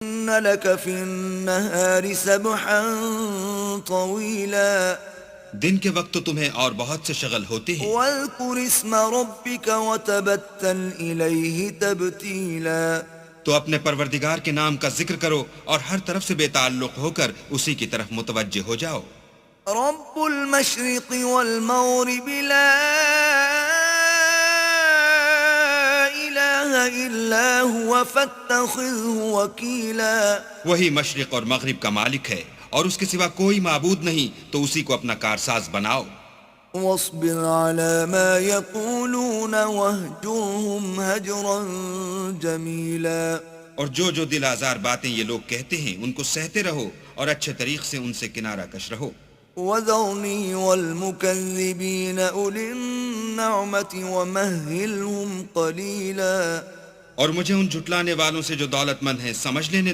إن لك في النهار سبحا طويلا دن کے وقت تو تمہیں اور بہت سے شغل ہوتے ہیں، واذكر اسم ربك وتبتل إليه تبتيلا تو اپنے پروردگار کے نام کا ذکر کرو اور ہر طرف سے بے تعلق ہو کر اسی کی طرف متوجہ ہو جاؤ۔ رب المشرق والمغرب لا إله إلا هو فاتخذه وكيلا وہی مشرق اور مغرب کا مالک ہے اور اس کے سوا کوئی معبود نہیں، تو اسی کو اپنا کارساز بناؤ۔ واصبر على ما يقولون واهجرهم هجرا جميلا اور جو دل آزار باتیں یہ لوگ کہتے ہیں ان کو سہتے رہو اور اچھے طریق سے ان سے کنارہ کش رہو۔ وذرني والمكذبين أولي النعمة ومهلهم قليلا اور مجھے ان جھٹلانے والوں سے جو دولت مند ہیں سمجھ لینے